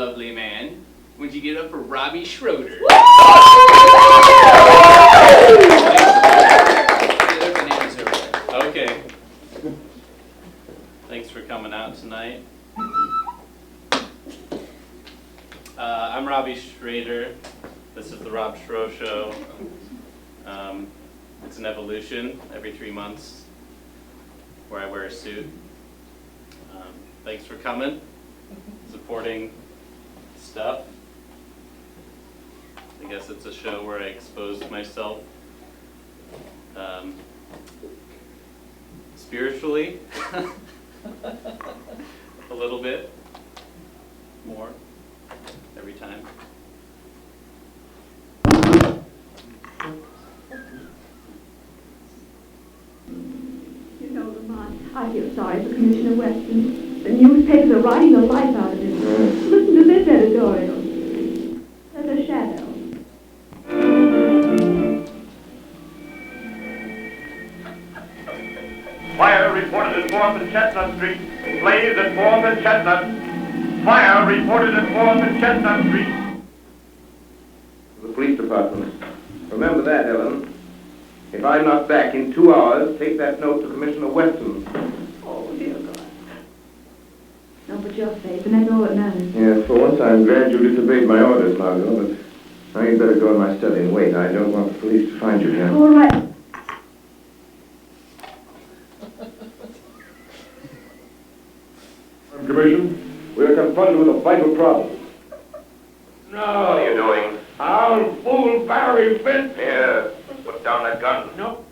lovely man, would you get up for Robbie Schroeder? Okay. Thanks for coming out tonight. I'm Robbie Schroeder. This is the Rob Schro Show. It's an evolution every 3 months where I wear a suit. Thanks for coming, supporting stuff. I guess it's a show where I expose myself spiritually a little bit more every time. You know, Lamont, I feel sorry for Commissioner Weston. The newspapers are writing the life out of him. Listen to this editorial. There's a shadow. Fire reported at 4th and Chestnut Street. Blaze at 4th and Chestnut. Fire reported at 4th and Chestnut Street. The police department. Remember that, Ellen. If I'm not back in 2 hours, take that note to Commissioner Weston. Oh, dear God. No, but you're safe, and that's all that matters. Yes, for once I'm glad you disobeyed my orders, Margot, but now you'd better go in my study and wait. I don't want the police to find you here. All right. Commission, we are confronted with a vital problem. No. What are you doing? I'll fool Barry Fitz. Here, put down that gun. No.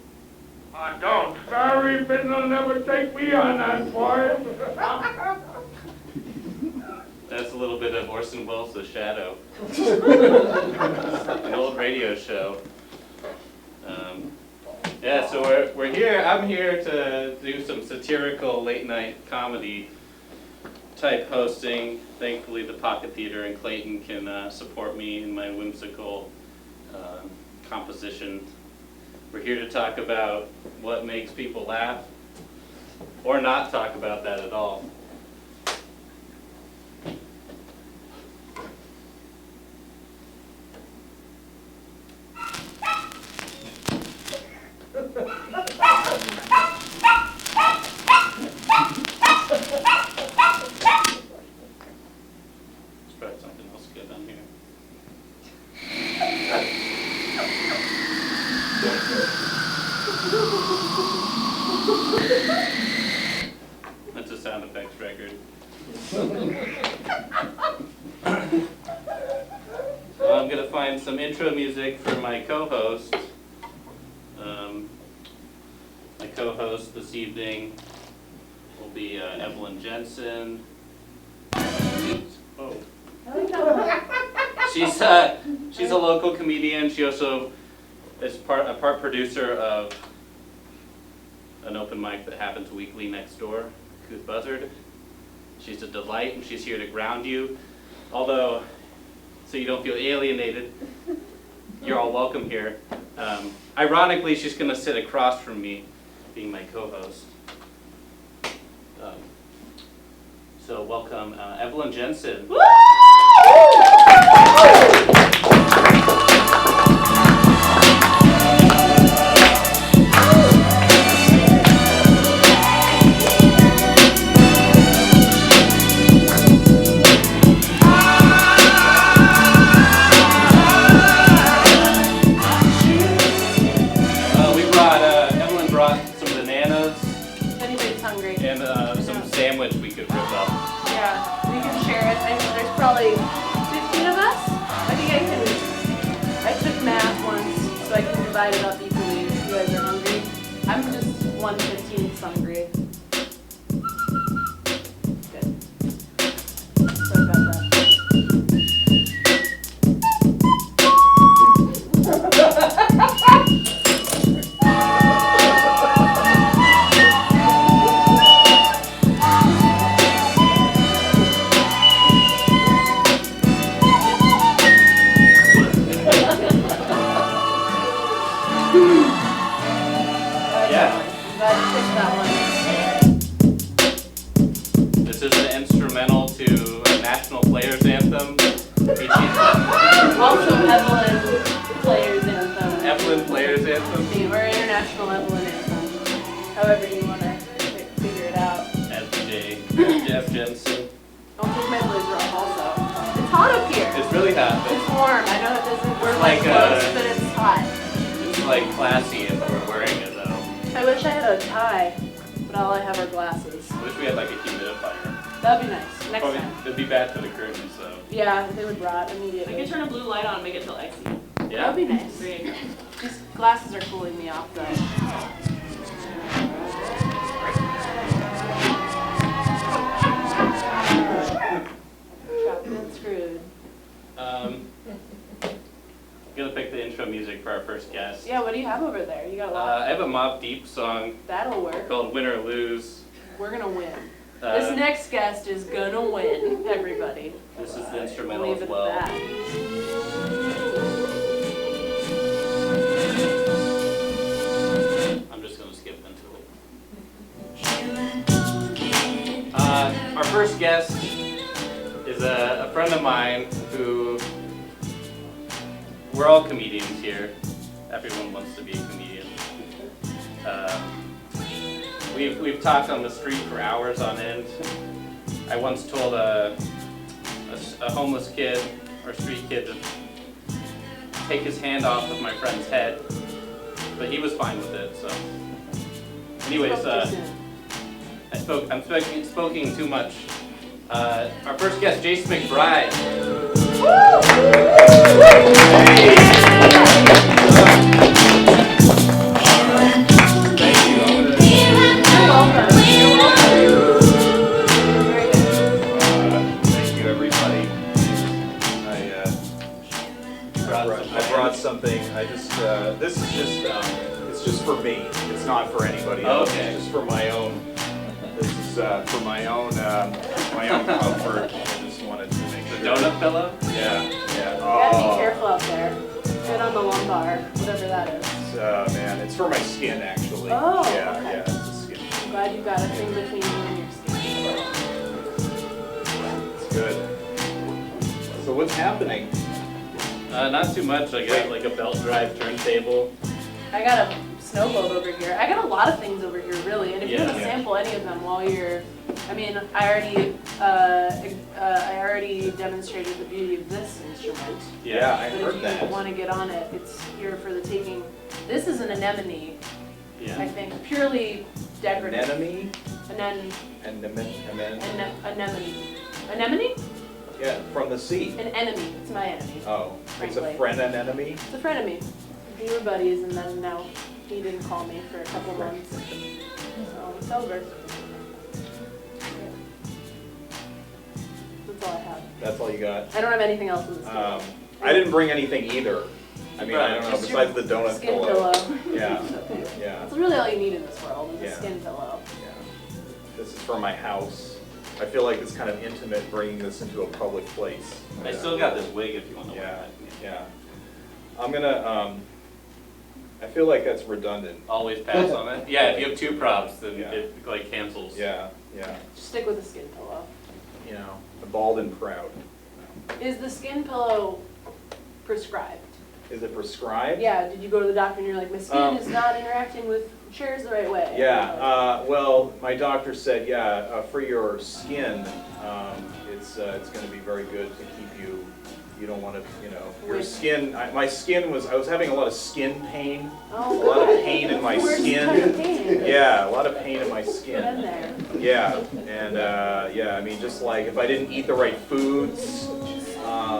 I don't. Barry Fitz will never take me on that, boy. That's a little bit of Orson Welles' The Shadow. An old radio show. Yeah, so we're here. I'm here to do some satirical late night comedy type hosting. Thankfully, the Pocket Theater in Clayton can support me in my whimsical composition. We're here to talk about what makes people laugh, or not talk about that at all. That's a sound effects record. So I'm going to find some intro music for my co-host. My co-host this evening will be Eveyln Jensen. Oh. She's a local comedian. She also is a part producer of an open mic that happens weekly next door, Couth Buzzard. She's a delight, and she's here to ground you. Although, so you don't feel alienated, you're all welcome here. Ironically, she's going to sit across from me, being my co-host. So welcome, Eveyln Jensen. Eveyln brought some bananas. If anybody's hungry. And some sandwich we could rip up. Yeah, we can share it. There's probably 15 of us. I took math once, so I can divide it up equally if you guys are hungry. I'm just 1/15 hungry. Good. Sorry about that. Yeah. I'm glad you picked that one. however you want to figure it out. Eveyln Jensen. Don't take my blazer off also. It's hot up here. It's really hot. It's warm. I know it doesn't work like, close, but it's hot. It's like classy if we're wearing it though. I wish I had a tie, but all I have are glasses. I wish we had like a humidifier. That'd be nice. Next Probably, time. it'd be bad for the curtains though. Yeah, they would rot We immediately. can turn a blue light on and make it feel icy. Yeah. That'd be nice. There you go. These glasses are cooling me off though. Chopped and screwed. I'm gonna pick the intro music for our first guest. Yeah, what do you have over there? You got a lot. I have a Mobb Deep song That'll work. called Win or Lose. We're gonna win. This next guest is gonna win, everybody. This is the instrumental Leave as it well. at that. I'm just gonna skip into it. Our first guest is a friend of mine who, we're all comedians here. Everyone wants to be a comedian. We've talked on the street for hours on end. I once told a homeless kid or street kid to take his hand off of my friend's head, but he was fine with it. So, anyways, I'm speaking too much. Our first guest, Jason Mcbride. I brought something. This is just, it's just for me. It's not for anybody else. Okay. It's just for my own. This is for my own comfort. I just wanted to make The sure. donut pillow? Yeah. You gotta be careful out there. Good on the lumbar, whatever that is. Man, it's for my skin actually. Oh, yeah, okay. yeah, it's a skin. I'm glad you got a thing between you and your skin. It's good. So what's happening? Not too much. I got like a belt drive turntable. I got a snow globe over here. I got a lot of things over here, really. And if you want to Yeah. sample any of them while you're, I mean, I already demonstrated the beauty of this instrument. Yeah, I But heard if that. you want to get on it, it's here for the taking. This is an anemone, I Yeah. think, purely decorative. Anemone? Anemone. Anemone? Anemone? Yeah, from the sea. An enemy. It's my enemy. Oh, it's a Frankly. friend anemone? It's a friend of me. We were buddies, and then now he didn't call me for a couple months. So it's over. That's all I have. That's all you got? I don't have anything else in this game. I didn't bring anything either. I mean, I don't know, Just your besides the donut skin pillow. pillow. Yeah, Okay. yeah, That's really all you need in this world is Yeah. a skin pillow. yeah. This is for my house. I feel like it's kind of intimate bringing this into a public place. I still got this wig if you want to Yeah, wear it. yeah. I'm gonna, I feel like that's redundant. Always pass on it. Yeah, if you have two props, then Yeah. it like cancels. Yeah, yeah. Just stick with the skin pillow. You know, bald and proud. Is the skin pillow prescribed? Is it prescribed? Yeah, did you go to the doctor and you're like, my skin Um, is not interacting with chairs the right way? Yeah, well, my doctor said, for your skin, it's going to be very good to keep you don't want to, your skin, I was having a lot of skin pain, Oh, a lot of good. pain in my Where's the skin. kind of pain? Yeah, a lot of pain in my Get in skin. there. Yeah, and I mean, just like if I didn't eat the right foods,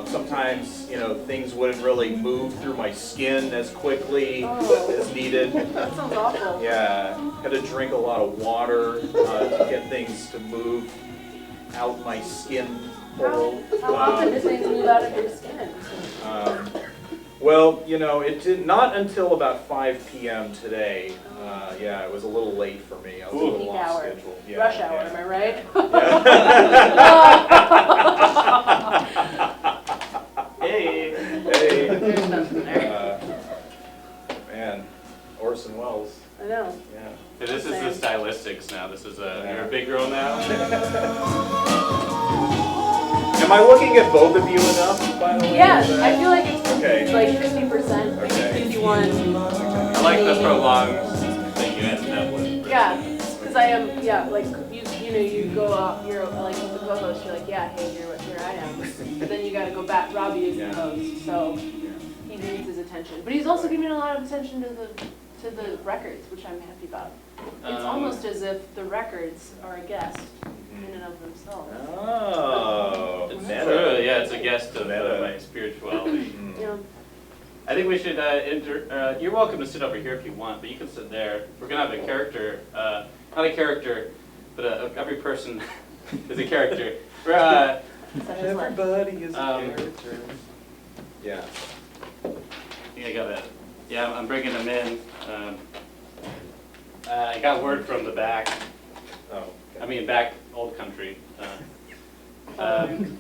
sometimes, things wouldn't really move through my skin as quickly as needed. That sounds awful. Yeah, had to drink a lot of water to get things to move out my skin hole. How often do things move out of your skin? Well, it did not until about 5 p.m. today. It was a little late for me. I was a little Peak off hour. schedule. Yeah, Rush hour, am I right? Hey. Hey. There's nothing there. Man, Orson Welles. I know. Yeah. So this is the stylistics now. This is you're a big girl now. Am I looking at both of you enough, by the way? Yeah, Is that- I feel like it's Okay. like 50%, maybe Okay. 51. I like the prolonged thing you ended up with. Yeah, Yeah, because I am, yeah, like, you know, you go out, you're like with the co-host, you're like, yeah, hey, here I am. But then you gotta go back, Robbie is the host, so he needs his attention. But he's also giving a lot of attention to the records, which I'm happy about. It's almost as if the records are a guest in and of themselves. Oh, It's meta. true, yeah, it's a guest of Meta. my spirituality. Yeah. I think we should, you're welcome to sit over here if you want, but you can sit there. We're gonna have a character, not a character, but every person is a character. Everybody is a character. Yeah. I got it. Yeah, I'm bringing them in. I got word from the back. Oh. I mean, back old country. I'm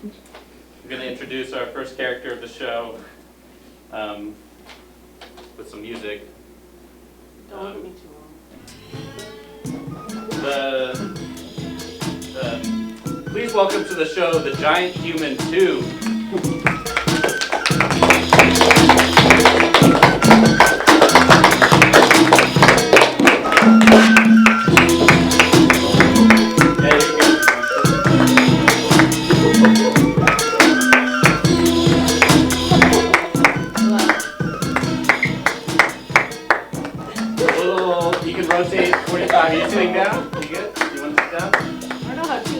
going to introduce our first character of the show with some music. Don't look at me too long. Please welcome to the show the Giant Human 2. Are you sitting down? You good? You want to sit down? I know how to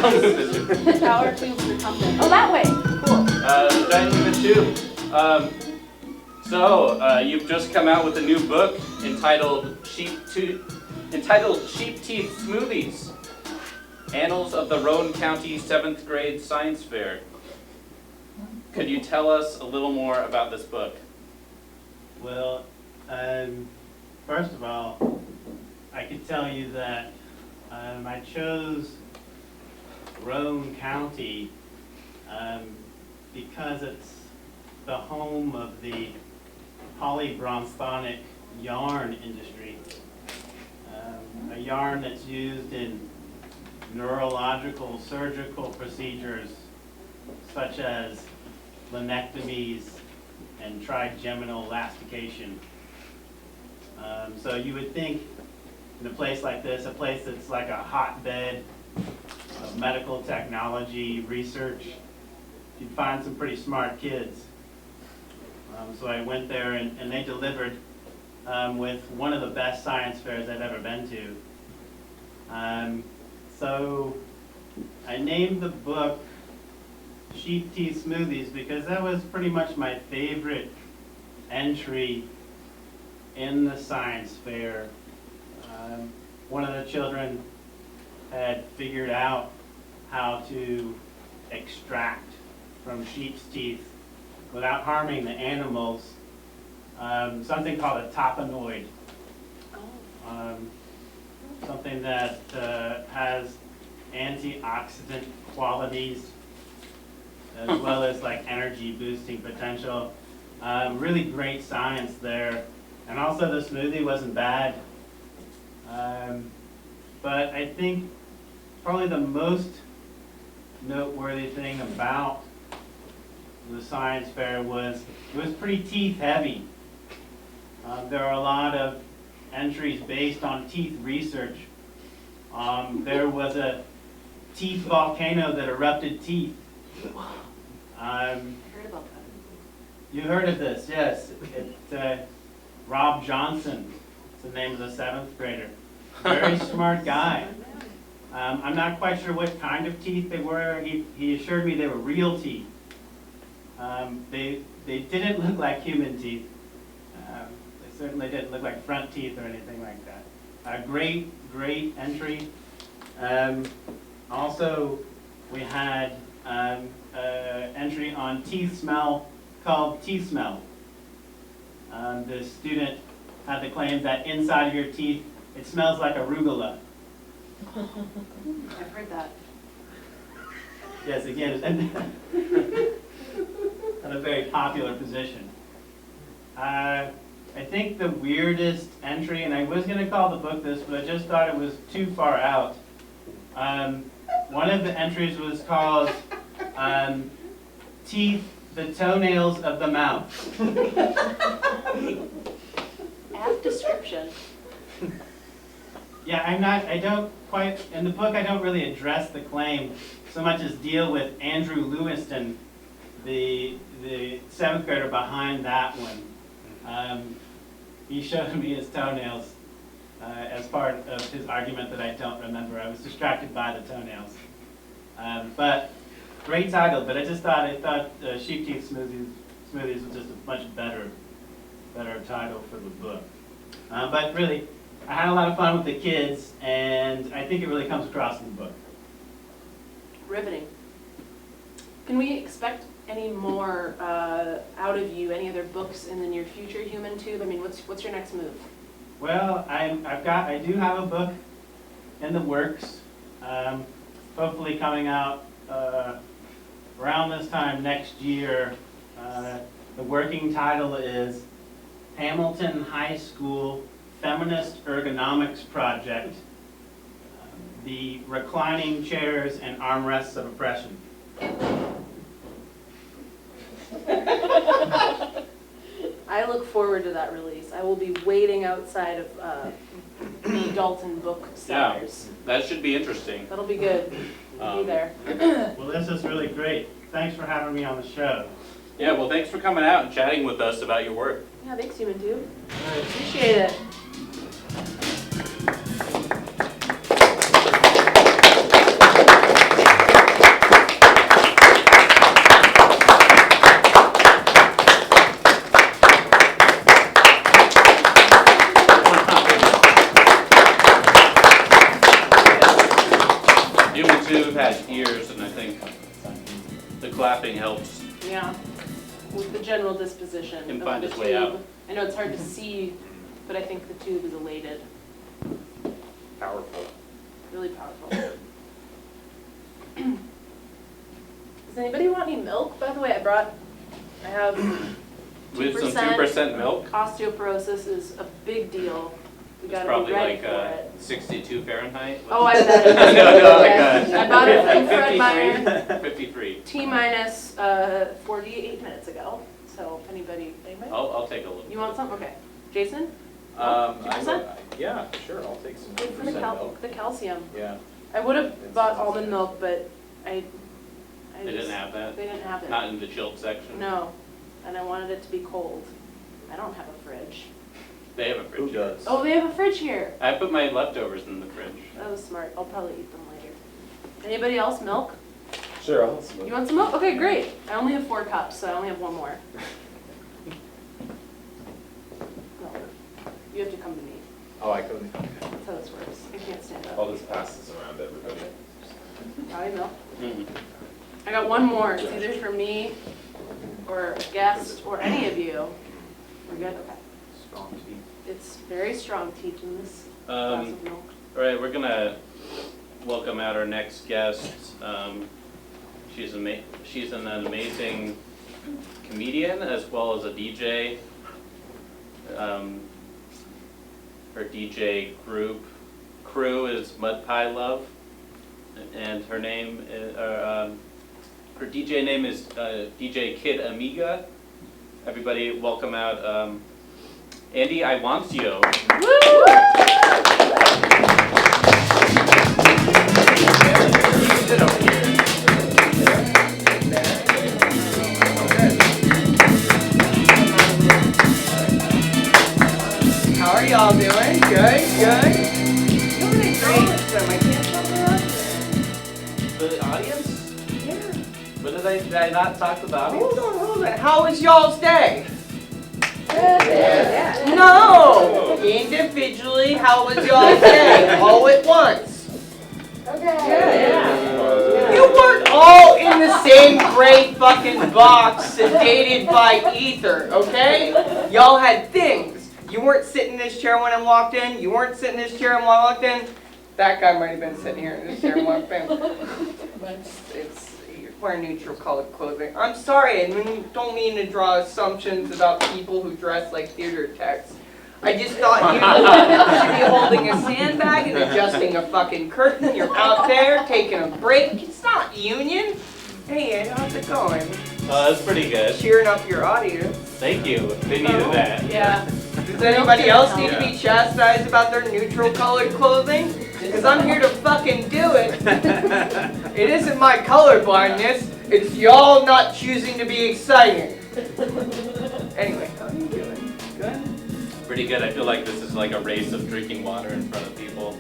Don't move this. Power tubes or something. Oh, that way. Cool. The Giant Human 2. So you've just come out with a new book entitled Sheep Teeth Smoothies, Annals of the Roane County 7th Grade Science Fair. Could you tell us a little more about this book? Well, first of all, I could tell you that I chose Roane County because it's the home of the polybronthonic yarn industry. A yarn that's used in neurological surgical procedures such as laminectomies and trigeminal elastication. So you would think in a place like this, a place that's like a hotbed of medical technology research, you'd find some pretty smart kids. So I went there and they delivered with one of the best science fairs I've ever been to. So I named the book Sheep Teeth Smoothies because that was pretty much my favorite entry in the science fair. One of the children had figured out how to extract from sheep's teeth without harming the animals something called a topanoid. Something that has antioxidant qualities as well as like energy boosting potential. Really great science there. And also the smoothie wasn't bad. But I think probably the most noteworthy thing about the science fair was it was pretty teeth heavy. There are a lot of entries based on teeth research. There was a teeth volcano that erupted teeth. I heard about that. You heard of this, yes. It's Rob Johnson. It's the name of the 7th grader. Very smart guy. I'm not quite sure what kind of teeth they were. He assured me they were real teeth. They didn't look like human teeth. They certainly didn't look like front teeth or anything like that. Great entry. Also, we had entry on teeth smell called Teeth Smell. The student had the claim that inside of your teeth, it smells like arugula. I've heard that. Yes, again, a very popular position. I think the weirdest entry, and I was going to call the book this, but I just thought it was too far out. One of the entries was called Teeth, the Toenails of the Mouth. Apt description. Yeah, I don't quite, in the book I don't really address the claim so much as deal with Andrew Lewiston, the 7th grader behind that one. He showed me his toenails as part of his argument that I don't remember. I was distracted by the toenails. But great title, but I thought Sheep Teeth Smoothies was just a much better title for the book. But really, I had a lot of fun with the kids, and I think it really comes across in the book. Riveting. Can we expect any more out of you? Any other books in the near future, Human Tube? I mean, what's your next move? Well, I do have a book in the works, hopefully coming out around this time next year. The working title is Hamilton High School Feminist Ergonomics Project, The Reclining Chairs and Armrests of Oppression. I look forward to that release. I will be waiting outside of the Dalton booksellers. Yeah, that should be interesting. That'll be good. I'll be there. Well, this is really great. Thanks for having me on the show. Yeah, well, thanks for coming out and chatting with us about your work. Yeah, thanks, Human Tube. Appreciate it. Human Tube has ears, and I think the clapping helps. Yeah, with the general disposition Can of find the its tube. way out. I know it's hard to see, but I think the tube is elated. Powerful. Really powerful. Does anybody want any milk? By the way, I have With some 2% milk, Osteoporosis is a big deal. We it's gotta probably be ready like for it. 62 Fahrenheit. Oh, I bet it is. No, like Yes. I bought it from Fred Meyer 53. T-minus 48 minutes ago. So if anybody? I'll take a look. You want some? Okay. Jason? Yeah, sure, I'll take some Good for 2% milk. the calcium. Yeah. I would have bought almond milk, but I They didn't have that? They didn't have it. Not in the chilled section? No, and I wanted it to be cold. I don't have a fridge. They have a fridge. Who does? Oh, they have a fridge here. I put my leftovers in the fridge. That was smart. I'll probably eat them later. Anybody else milk? Sure, I'll have some milk. You want some milk? Okay, great. I only have 4 cups, so I only have 1 more. No, you have to come to me. Oh, I couldn't. That's how this works. I can't stand up. I'll just pass this around to everybody. Probably milk. Mhm. I got 1 more. It's either for me or a guest or any of you. We're good? Okay. Strong tea. It's very strong tea in this glass of milk. All right, we're gonna welcome out our next guest. She's an amazing comedian as well as a DJ. Her DJ crew is Mud Pie Love, and her name her DJ name is DJ Kid Amiga. Everybody, welcome out Andy Iwancio. Sit over here. How are y'all doing? Good, good. Doing great. So my kids over The audience? Yeah. But did I not talk to the audience? Hold on. How was y'all's day? Yeah. No! Individually, how was y'all's day? All at once. Okay. Yeah. You weren't all in the same gray fucking box sedated by ether, okay? Y'all had things. You weren't sitting in this chair when I walked in. You weren't sitting in this chair when I walked in. That guy might have been sitting here in this chair when I walked in. You're wearing neutral colored clothing. I'm sorry, I don't mean to draw assumptions about people who dress like theater techs. I just thought you should be holding a sandbag and adjusting a fucking curtain. You're out there taking a break. It's not union. Hey, Ed, how's it going? That's pretty good. Cheering up your audience. Thank you. They needed that. Yeah. Does Does anybody else need to be chastised about their neutral colored clothing? Because I'm here to fucking do it. It isn't my color blindness, it's y'all not choosing to be exciting. Anyway, how are you doing? Good? Pretty good. I feel like this is like a race of drinking water in front of people.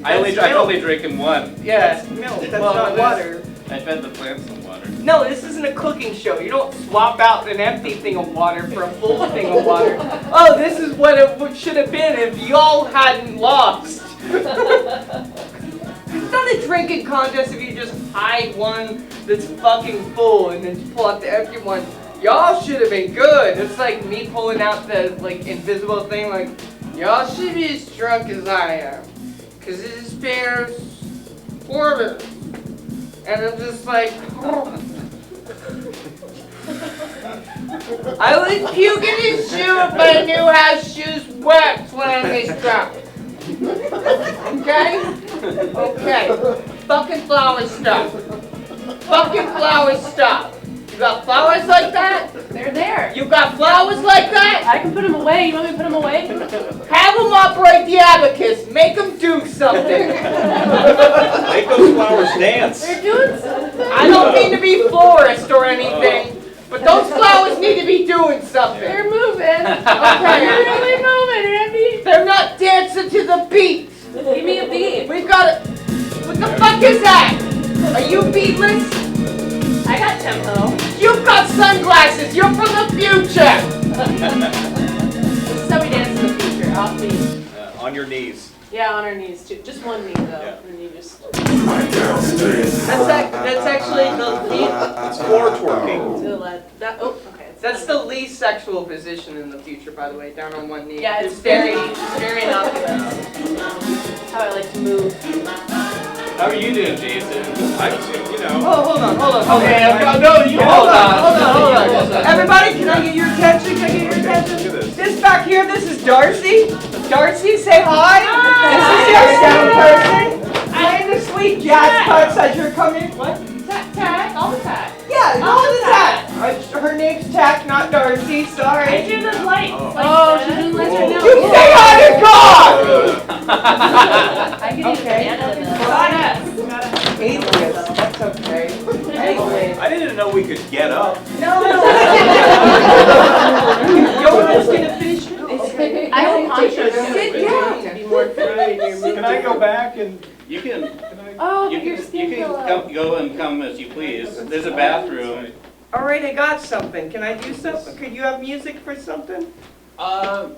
I only drink in one. Yeah, no, that's not water. I fed the plants some water. No, this isn't a cooking show. You don't swap out an empty thing of water for a full thing of water. Oh, this is what it should have been if y'all hadn't lost. It's not a drinking contest if you just hide one that's fucking full and then pull out the empty one. Y'all should have been good. It's like me pulling out the like invisible thing like, y'all should be as drunk as I am. Cause it spares 4 minutes. And I'm just like, oh. I would puke in his shoe if I knew how shoes worked when I was drunk. Okay? Okay. Fucking flower stuff. Fucking flower stuff. You got flowers like that? They're there. You got flowers like that? I can put them away. You want me to put them away? Have them operate the abacus. Make them do something. Make those flowers dance. They're doing something. I don't mean to be florist or anything, but those flowers need to be doing something. They're moving. Okay. They're really moving, Randy. They're not dancing to the beat. Give me a beat. We've got it. What the fuck is that? Are you beatless? I got tempo. You've got sunglasses. You're from the future. This is how we dance in the future. Off beat. On your knees. Yeah, on our knees too. Just one knee though. Yeah. And you just. That's actually the least. It's floor twerking. To the left. That. Oh, okay. That's the least sexual position in the future, by the way. Down on one knee. Yeah, it's very innocuous. How I like to move. How are you doing, Jason? I'm, you know. Oh, hold on. Okay, no, you hold on. Hold on. Everybody, can I get your attention? Can I get your attention? Look at this. This back here, this is Darcy. Darcy, say hi. Hi. This is your sound person. Playing the sweet jazz parts as you're coming. What? Tack. All the tack. Yeah, All all the the tack. Her name's Tack, not Darcy. I Sorry. do the lights. Oh. Oh, she's doing lights right now. You say hi to God. I can use Okay. Alias. That's okay. Anyways. I didn't know we could get up. No. Yoda's gonna finish with this. I hope Poncho's Sit down. to be more fluid in your movement. Can I go back and? You can. Oh, You your can, skin you can pillow. go and come as you please. There's a bathroom. All right, I got something. Can I do something? Could you have music for something? I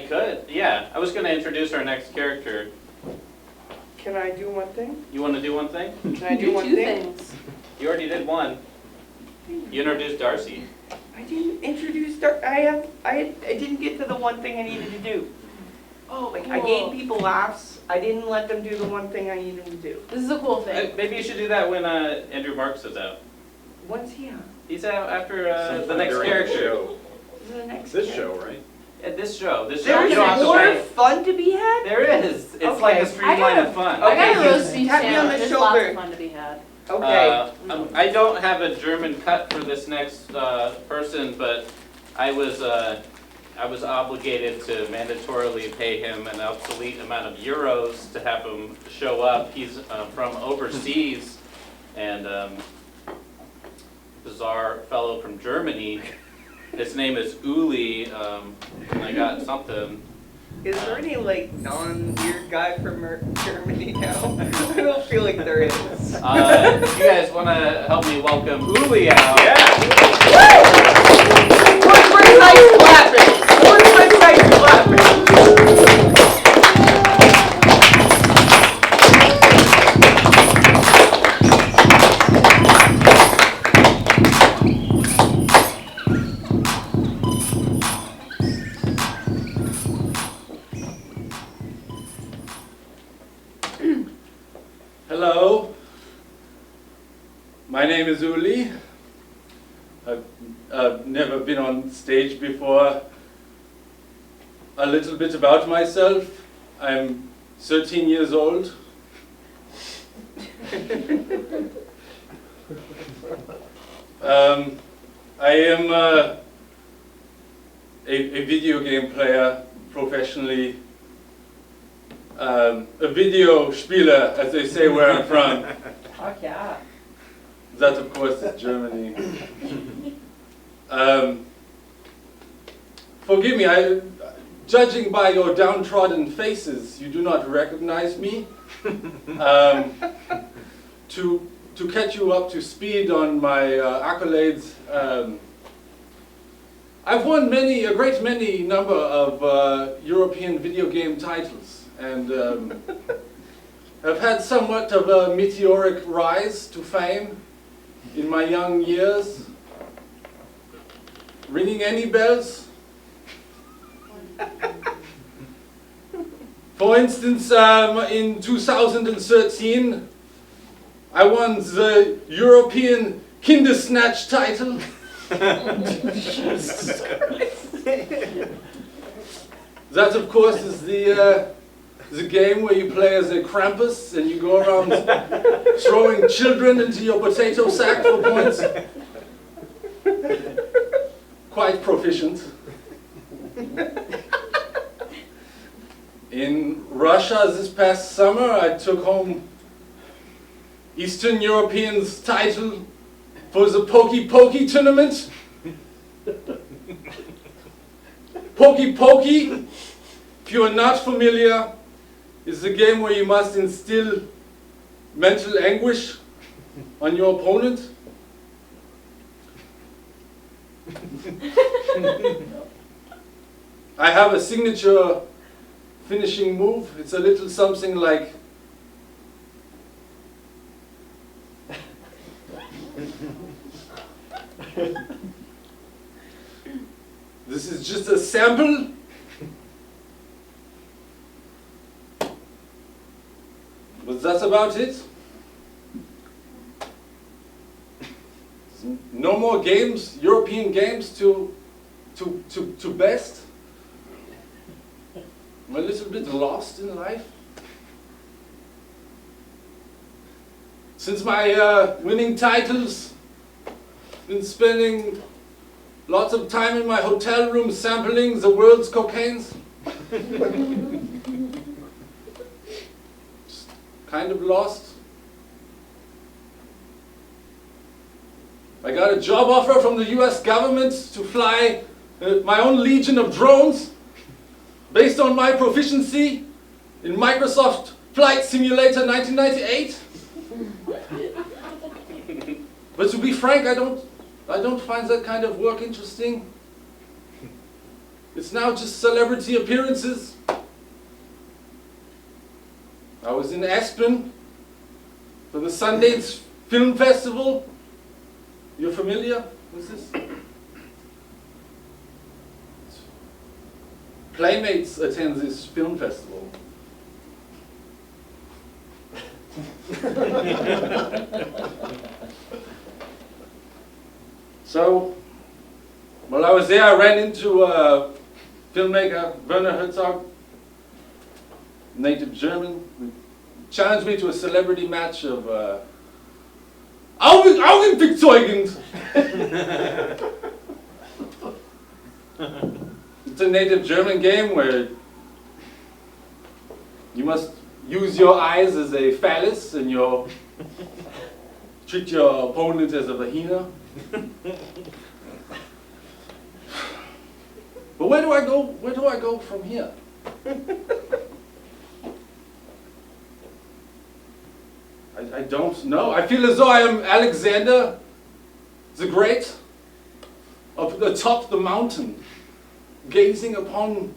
could, yeah. I was gonna introduce our next character. Can I do one thing? You wanna do one thing? Can I do one two thing? things. You already did one. You introduced Darcy. I didn't introduce I didn't get to the one thing I needed to do. Oh, Like I gave people laughs. I didn't let them do the one thing I needed them to do. This is a cool thing. Maybe you should do that when Andrew Marks is out. When's he on? He's out after the Sometime next during character. show. Is it the next This year? show, right? At this show. There's you don't have to more pay. fun to be had? There is. It's like a Okay. streamline of fun. I got Okay, a roast beef tap me on sandwich. the There's lots shoulder. of fun to be had. Okay. I don't have a German cut for this next person, but I was obligated to mandatorily pay him an obsolete amount of euros to have him show up. He's from overseas and bizarre fellow from Germany. His name is Uli, and I got something. Is there any like non-weird guy from Germany now? I don't feel like there is. You guys want to help me welcome Uli out? Yeah. One precise clapping! One precise clapping! Hello, my name is Uli. I've never been on stage before. A little bit about myself. I'm 13 years old. I am a video game player professionally, a video Spieler, as they say where I'm from. Fuck yeah. That, of course, is Germany. Forgive me, judging by your downtrodden faces, you do not recognize me. To catch you up to speed on my accolades, I've won a great many number of European video game titles, and have had somewhat of a meteoric rise to fame in my young years. Ringing any bells? For instance, in 2013, I won the European Kindersnatch title. That, of course, is the game where you play as a Krampus and you go around throwing children into your potato sack for points. Quite proficient. In Russia this past summer, I took home Eastern Europeans title for the Pokey Pokey tournament. Pokey Pokey, if you are not familiar, is the game where you must instill mental anguish on your opponent. I have a signature finishing move. It's a little something like this is just a sample. But that's about it. No more games, European games to best. I'm a little bit lost in life. Since my winning titles, been spending lots of time in my hotel room sampling the world's cocaines. Just kind of lost. I got a job offer from the US government to fly my own legion of drones based on my proficiency in Microsoft Flight Simulator 1998. But to be frank, I don't find that kind of work interesting. It's now just celebrity appearances. I was in Aspen for the Sundance Film Festival. You're familiar with this? Playmates attend this film festival. So, while I was there, I ran into filmmaker Werner Herzog, native German, who challenged me to a celebrity match of Augenbezeugend. It's a native German game where you must use your eyes as a phallus and treat your opponent as a vagina. But where do I go? Where do I go from here? I don't know. I feel as though I am Alexander the Great up atop the mountain, gazing upon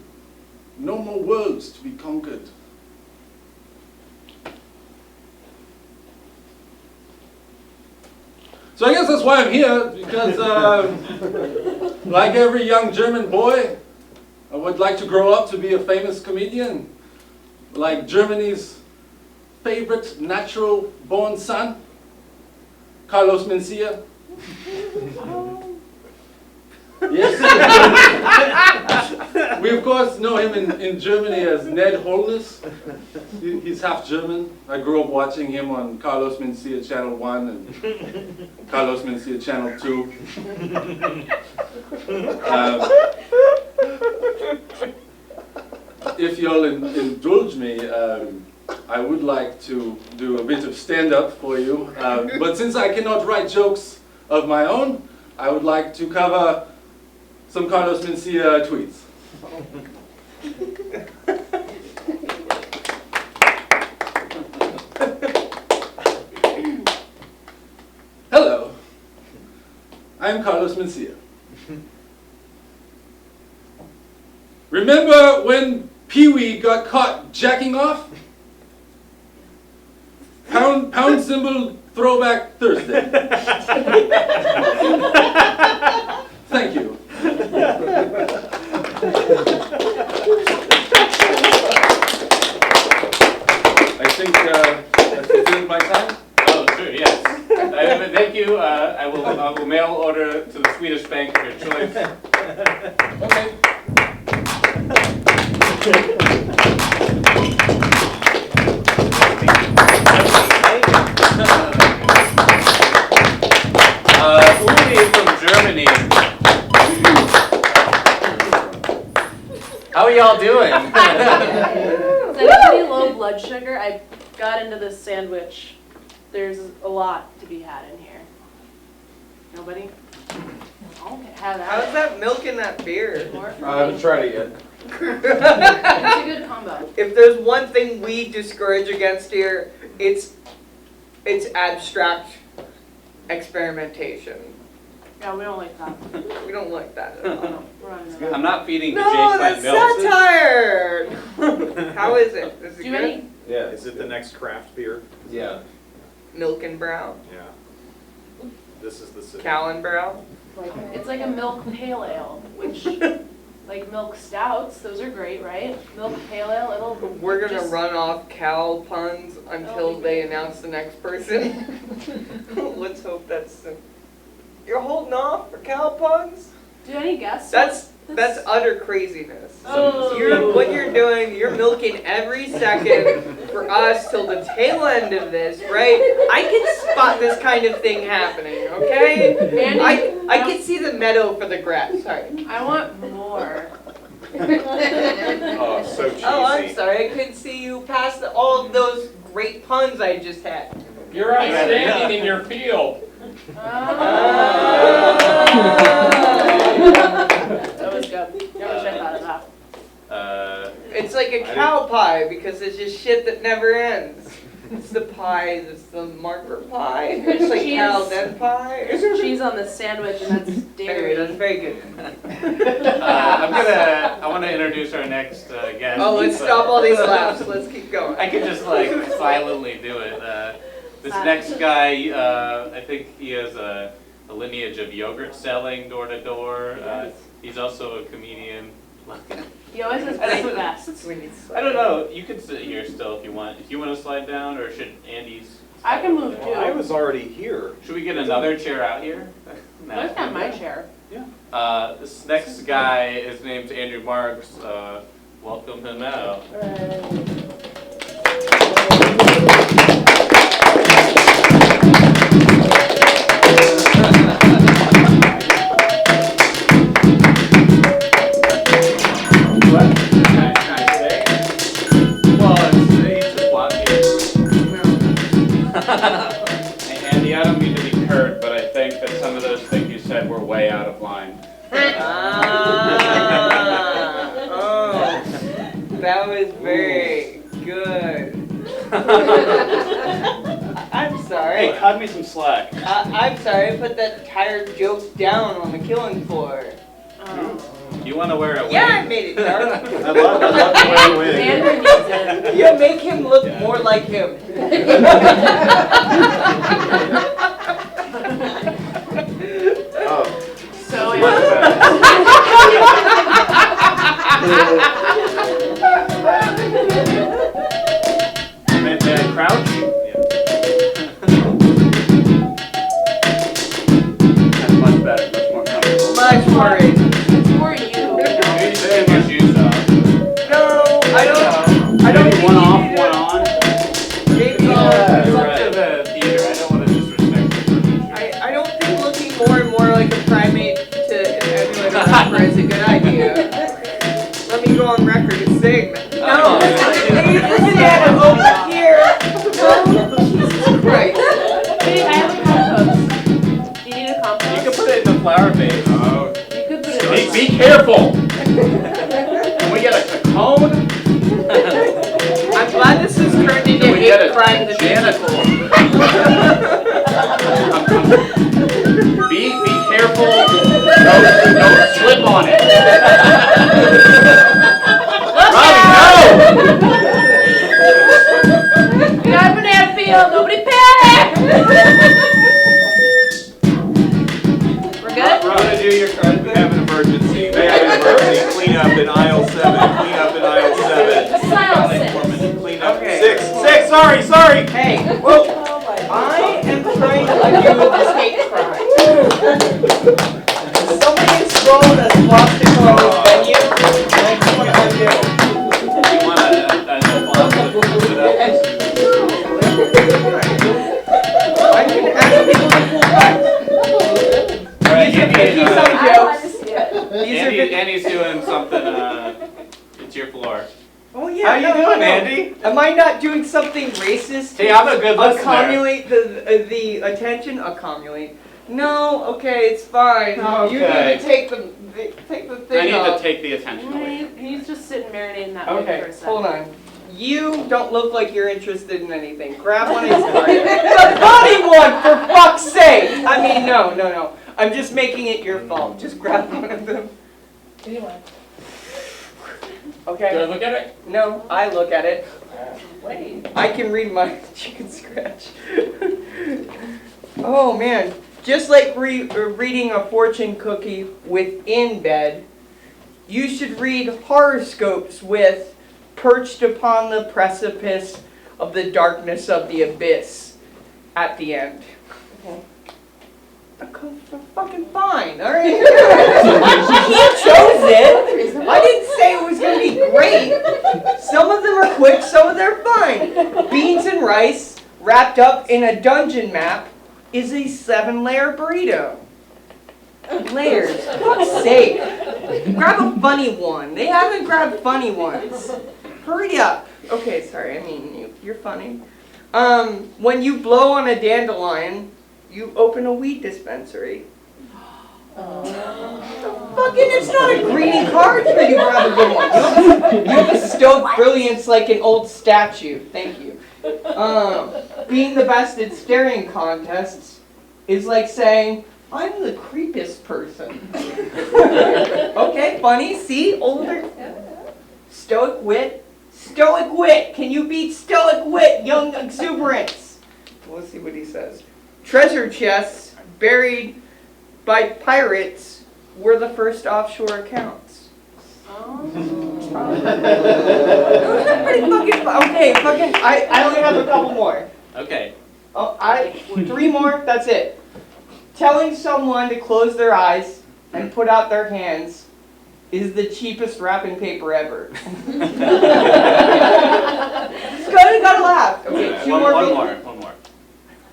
no more worlds to be conquered. So I guess that's why I'm here, because like every young German boy, I would like to grow up to be a famous comedian, like Germany's favorite natural-born son, Carlos Mencia. Yes. We of course know him in Germany as Ned Holness. He's half German. I grew up watching him on Carlos Mencia Channel 1 and Carlos Mencia Channel 2. if you'll indulge me, I would like to do a bit of stand-up for you. But since I cannot write jokes of my own, I would like to cover some Carlos Mencia tweets. Hello, I'm Carlos Mencia. Remember when Pee-wee got caught jacking off? Pound symbol throwback Thursday. Thank you. I think that's the end of my time. Oh, sure, yes. Thank you. I will mail order to the Swedish bank of your choice. Okay. Uli from Germany. How are y'all doing? Is anybody low blood sugar? I got into this sandwich. There's a lot to be had in here. Nobody? Okay, have that. How's that milk in that beer? More for I haven't me. tried it yet. It's a good combo. If there's one thing we discourage against here, it's abstract experimentation. Yeah, we don't like that. We don't like that at all. We're on another. I'm not feeding the No, Jake that's milk. satire! How is it? Is it Do good? any? Yeah, is it the next craft beer? Yeah. Milk and brown? Yeah. This is the city. Cow and brown? It's like a milk pale ale, which, like milk stouts, those are great, right? Milk pale ale, it'll. We're gonna just- run off cow puns until they announce the next person. Let's hope that's soon. You're holding off for cow puns? Do any guests? That's utter craziness. Oh. What you're doing, you're milking every second for us till the tail end of this, right? I can spot this kind of thing happening, okay? Andy, I can see the meadow for the grass. Sorry. I want more. Oh, so cheesy. Oh, I'm sorry. I couldn't see you past all of those great puns I just had. You're outstanding in your field. That was good. Yeah, wish I thought of that. It's like a cow pie because it's just shit that never ends. It's the pie, it's the marker pie. It's like Cheese. cow then pie. There's cheese on the sandwich and that's Anyway, that's dairy. very good. I want to introduce our next guest. Oh, let's stop all these laughs. Let's keep going. I could just like silently do it. This next guy, I think he has a lineage of yogurt selling door to door. He's also a comedian. He always has great vests. I don't know. You could sit here still if you want. If you want to slide down, or should Andy's? I can move too. I was already here. Should we get another chair out here? That's not my chair. This next guy is named Andrew Marks. Welcome him out. Andy, I don't mean to be curt, but I think that some of those things you said were way out of line. Oh, that was very good. I'm sorry. Hey, cut me some slack. I'm sorry, I put that tired joke down on the killing floor. You want to wear a wig? Yeah, I made it dark. I love the way you win. Andrew needs it. You make him look more like him. Oh, So May I crouch? That's much better, much more comfortable. Much worried. it's for you. You need to take your shoes off. No, I don't Maybe think one you off, need to- one on. Maybe, It's you're up to right. the theater. I don't want to disrespect you. I don't think looking more and more like a primate to emulate a rapper is a good idea. Let me go on record as saying that. Be careful. Can we get a cone? I'm glad this has turned into We get hate a crime the janitor. Be careful. Don't slip on it. Robbie, no! We got a banana field. Nobody panic. We're good. We're gonna do your card. We have an emergency. We have an emergency. Clean up in aisle 7. Clean up in aisle 7. Just aisle 6. Clean up. Okay. 6. Sorry. Hey, whoa! I am trying to undo this hate crime. Somebody has thrown a swastika on this venue, and I just want to undo. You want I can actually pull back. These are 50-some jokes. These are 50. Andy's doing something, it's your floor. Oh yeah. How you doing, Andy? Am I not doing something racist? Hey, I'm a good listener. Accumulate the attention. Accumulate. No. Okay, it's fine. Okay. You need to take the thing I need off. to take the attention away. He's just sitting marinating that way for Okay, a second. hold on. You don't look like you're interested in anything. Grab one of these cards. The funny one, for fuck's sake! I mean, no. I'm just making it your fault. Just grab one of them. Okay. Do I look at it? No, I look at it. Wait. I can read my chicken scratch. Oh man, just like reading a fortune cookie within bed, you should read horoscopes with perched upon the precipice of the darkness of the abyss at the end. Fucking fine, alright? You chose it. I didn't say it was gonna be great. Some of them are quick, some of them are fine. Beans and rice wrapped up in a dungeon map is a 7-layer burrito. Layers, for fuck's sake. Grab a funny one. They haven't grabbed funny ones. Hurry up. Okay, sorry, I mean, you're funny. When you blow on a dandelion, you open a weed dispensary. Fucking, it's not a greeting card for you. Grab a good one. You have a stoic brilliance like an old statue. Thank you. Being the best at staring contests is like saying, I'm the creepiest person. Okay, funny. See, older. Stoic wit. Stoic wit. Can you beat stoic wit, young exuberance? Let's see what he says. Treasure chests buried by pirates were the first offshore accounts. Those are pretty fucking okay, fucking I only have a couple more. Okay. Oh, 3 more, that's it. Telling someone to close their eyes and put out their hands is the cheapest wrapping paper ever. Gotta laugh. Okay, 2 more. One more.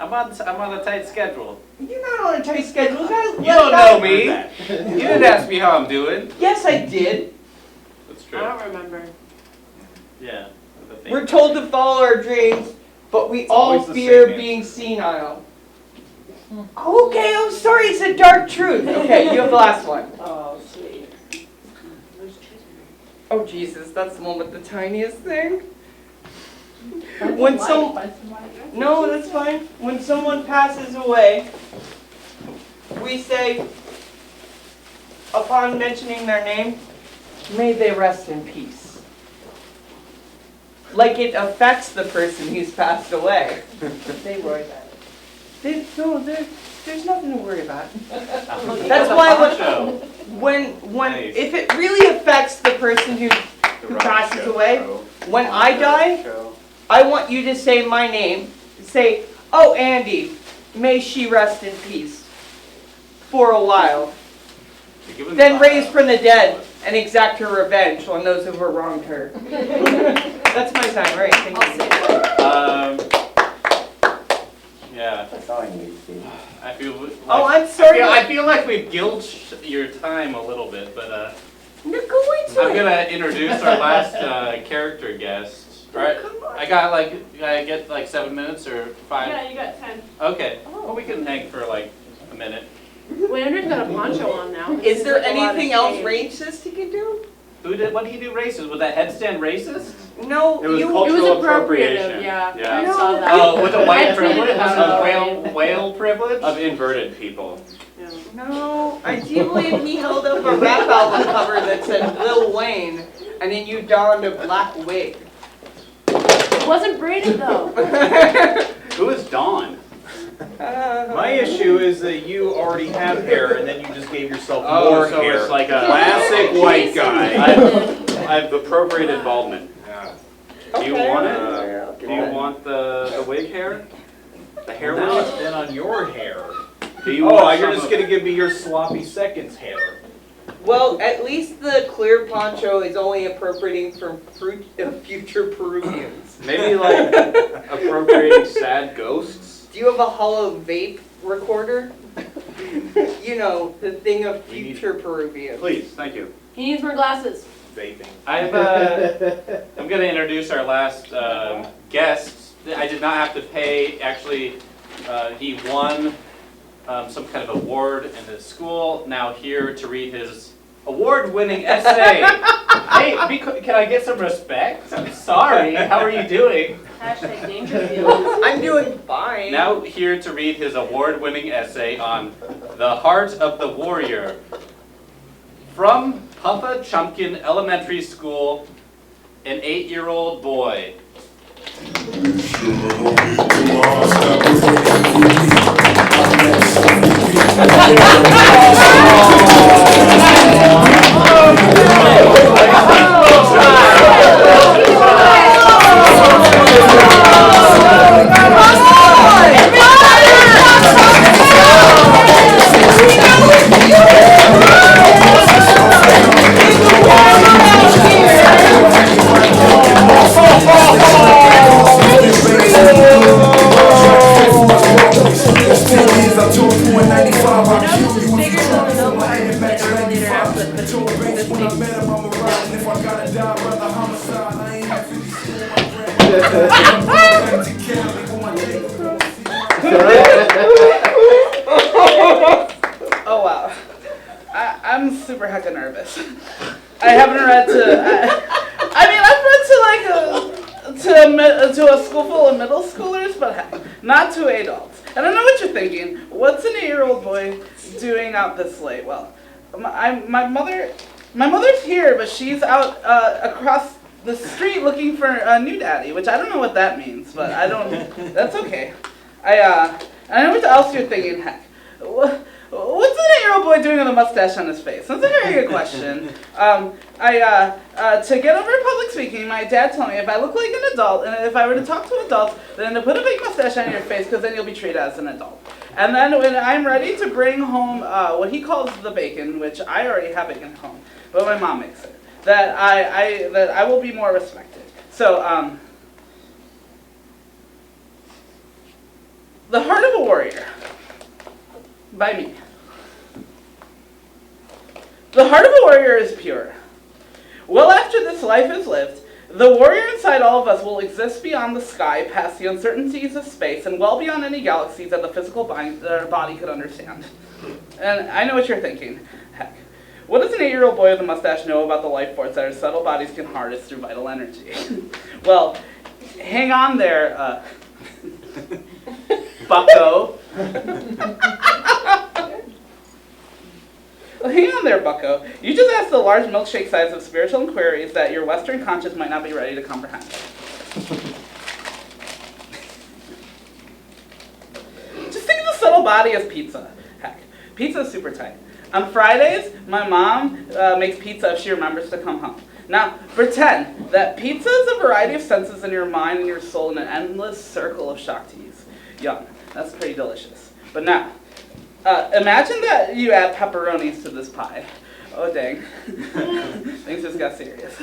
I'm on a tight schedule. You're not on a tight schedule. You don't know me. You didn't ask me how I'm doing. Yes, I did. That's I true. don't remember. Yeah. We're told to follow our dreams, but we all always the fear same being senile. Okay, I'm sorry, it's a dark truth. Okay, you have the last one. Oh, sweet. Oh, Jesus, that's the one with the tiniest thing. No, that's fine. When someone passes away, we say, upon mentioning their name, may they rest in peace. Like it affects the person who's passed away. They worry about it. There's nothing to worry about. That's why when Nice. if it really affects the person who passes away, when I die, I want you to say my name. Say, oh, Andy, may she rest in peace. For a while. Then raise from the dead and exact her revenge on those who have wronged her. That's my time, right? Thank you. Yeah. That's all I need to see. I feel. Like, Oh, I'm sorry. I feel like we've gilched your time a little bit, but No, go into I'm it. gonna introduce our last character guest. Right? Come on. I get 7 minutes or 5. Yeah, you got 10. Okay. Well, we can hang for like a minute. Wait, Andrew's got a poncho on now. Is there Like a lot of anything else shade. racist he can do? What did he do racist? Was that headstand racist? No, It was you. cultural It was appropriation. appropriative, yeah. Yeah. I saw that. Oh, was it I white tweeted privilege? about it. Whale privilege? Of inverted people. Yeah. No, I do believe he held up a rap album cover that said Lil Wayne, and then you donned a black wig. It wasn't braided though. Who is Dawn? My issue is that you already have hair and then you just gave yourself Oh, more so hair. it's like a Classic white guy. I've appropriated baldment. Do you want it? Okay. Do you want the wig hair? The hair Now wig? it's been on your hair. Do you Oh, want you're some just of- gonna give me your sloppy seconds hair. Well, at least the clear poncho is only appropriating from future Peruvians. Maybe like appropriating sad ghosts? Do you have a hollow vape recorder? You know, the thing of future Peruvians. Please, thank you. He needs more glasses. Vaping. I'm going to introduce our last guest. I did not have to pay. Actually, he won some kind of award in his school. Now here to read his award-winning essay. Hey, can I get some respect? I'm sorry. How are you doing? Hashtag danger field. I'm doing fine. Now here to read his award-winning essay on the heart of the warrior. From Puffa Chumpkin Elementary School, an 8-year-old boy. Oh wow, I'm super hecka nervous. I haven't read to a school full of middle schoolers, but heck, not to adults. And I know what you're thinking. What's an 8-year-old boy doing out this late? Well, my mother's here, but she's out across the street looking for a new daddy, which I don't know what that means, but I don't. That's okay. I know what else you're thinking. Heck, what's an 8-year-old boy doing with a mustache on his face? That's a very good question. To get over public speaking, my dad told me if I look like an adult, and if I were to talk to adults, then to put a big mustache on your face, because then you'll be treated as an adult. And then when I'm ready to bring home what he calls the bacon, which I already have bacon at home, but my mom makes it, that I will be more respected. So, The Heart of a Warrior, by me. The heart of a warrior is pure. Well after this life is lived, the warrior inside all of us will exist beyond the sky, past the uncertainties of space, and well beyond any galaxies that the physical body could understand. And I know what you're thinking. Heck, what does an 8-year-old boy with a mustache know about the life force that our subtle bodies can harness through vital energy? Well, hang on there, bucko. Well, hang on there, bucko. You just asked the large milkshake size of spiritual inquiries that your Western conscience might not be ready to comprehend. Just think of the subtle body as pizza. Heck, pizza is super tight. On Fridays, my mom makes pizza if she remembers to come home. Now, pretend that pizza is a variety of senses in your mind and your soul in an endless circle of Shaktis. Yum, that's pretty delicious. But now, imagine that you add pepperonis to this pie. Oh dang, things just got serious.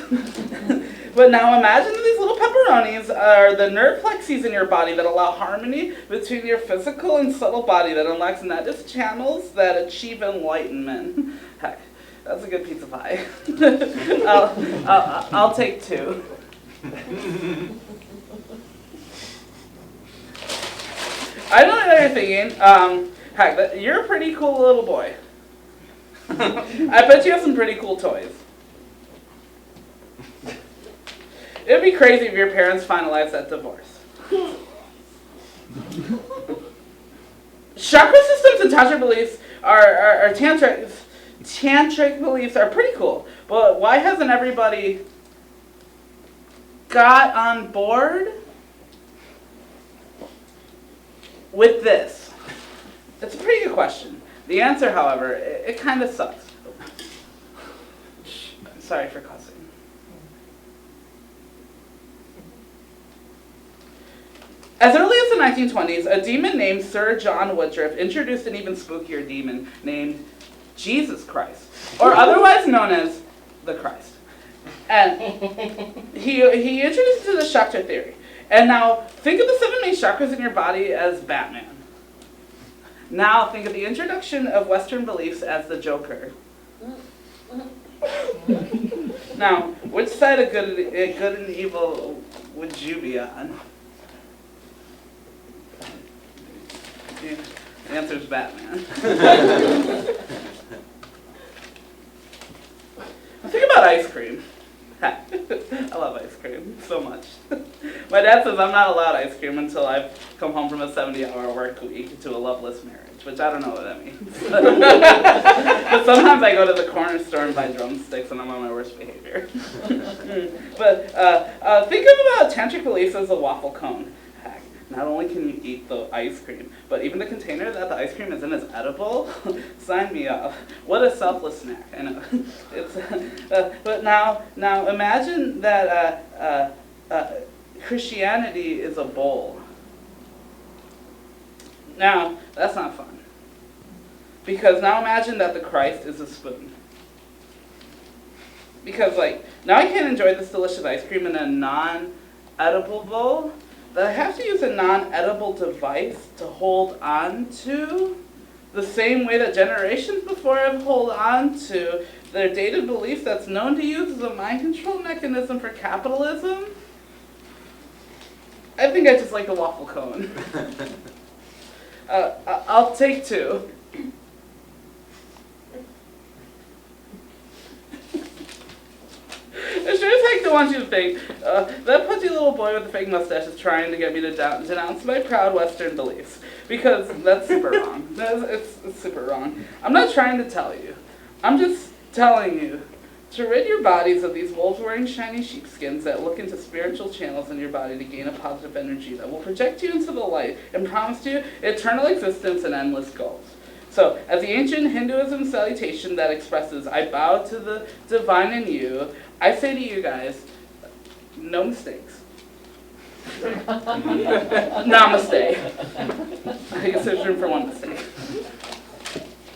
But now imagine that these little pepperonis are the nerve plexes in your body that allow harmony between your physical and subtle body that unlocks not just channels that achieve enlightenment. Heck, that's a good pizza pie. I'll take 2. I don't know what you're thinking. Heck, you're a pretty cool little boy. I bet you have some pretty cool toys. It'd be crazy if your parents finalized that divorce. Chakra systems and tantric beliefs are tantric beliefs are pretty cool, but why hasn't everybody got on board with this? It's a pretty good question. The answer, however, it kind of sucks. Sorry for cussing. As early as the 1920s, a demon named Sir John Woodruff introduced an even spookier demon named Jesus Christ, or otherwise known as the Christ. And he introduced it to the chakra theory. And now, think of the 7 main chakras in your body as Batman. Now, think of the introduction of Western beliefs as the Joker. Now, which side of good and evil would you be on? The answer is Batman. Think about ice cream. I love ice cream so much. My dad says I'm not allowed ice cream until I've come home from a 70-hour work week to a loveless marriage, which I don't know what that means. But sometimes I go to the corner store and buy drumsticks and I'm on my worst behavior. But think about tantric beliefs as a waffle cone. Not only can you eat the ice cream, but even the container that the ice cream is in is edible. Sign me up. What a selfless snack. I know. It's, but now imagine that Christianity is a bowl. Now, that's not fun. Because now imagine that the Christ is a spoon. Because, now I can't enjoy this delicious ice cream in a non-edible bowl. That I have to use a non-edible device to hold on to the same way that generations before have held on to their dated beliefs that's known to use as a mind control mechanism for capitalism. I think I just like the waffle cone. I'll take 2. I sure as heck don't want you to think that pudgy little boy with the fake mustache is trying to get me to denounce my proud Western beliefs. Because that's super wrong. It's super wrong. I'm not trying to tell you. I'm just telling you to rid your bodies of these wolves-wearing shiny sheepskins that look into spiritual channels in your body to gain a positive energy that will project you into the light and promise you eternal existence and endless goals. So, as the ancient Hinduism salutation that expresses, I bow to the divine in you, I say to you guys, no mistakes. Namaste. I guess there's room for one mistake.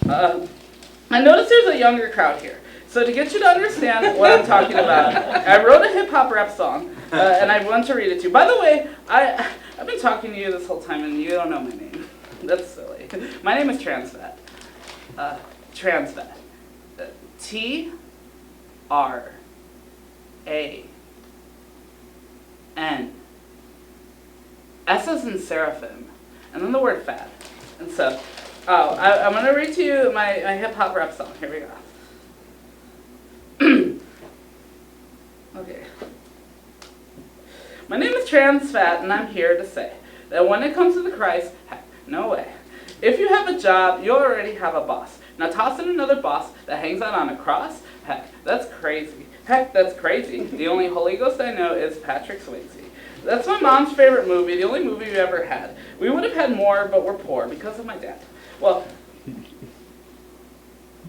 I notice there's a younger crowd here. So to get you to understand what I'm talking about, I wrote a hip-hop rap song, and I want to read it to you. By the way, I've been talking to you this whole time, and you don't know my name. That's silly. My name is Transfat. Transfat. T-R-A-N. S as in seraphim, and then the word fat. And so, I'm going to read to you my hip-hop rap song. Here we go. Okay. My name is Transfat, and I'm here to say that when it comes to the Christ, heck, no way. If you have a job, you already have a boss. Now toss in another boss that hangs out on a cross? Heck, that's crazy. Heck, that's crazy. The only Holy Ghost I know is Patrick Swayze. That's my mom's favorite movie, the only movie we ever had. We would have had more, but we're poor because of my dad. Well,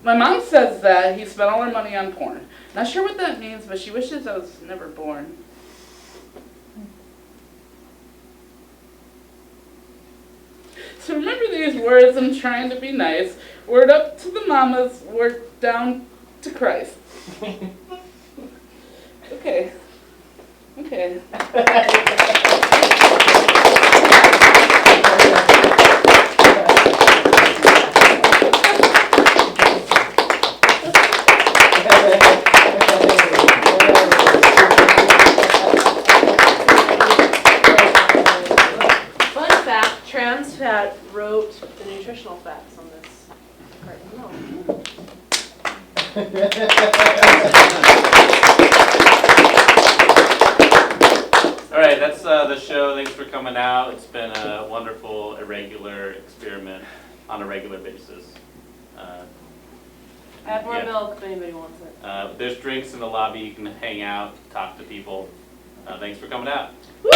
my mom says that he spent all her money on porn. Not sure what that means, but she wishes I was never born. So remember these words, I'm trying to be nice. Word up to the mamas, word down to Christ. Okay. Okay. Fun fact, trans fat that wrote the nutritional facts on this carton of milk. All right, that's the show. Thanks for coming out. It's been a wonderful, irregular experiment on a regular basis. I have more Yeah. milk if anybody wants it. There's drinks in the lobby. You can hang out, talk to people. Thanks for coming out. Woo!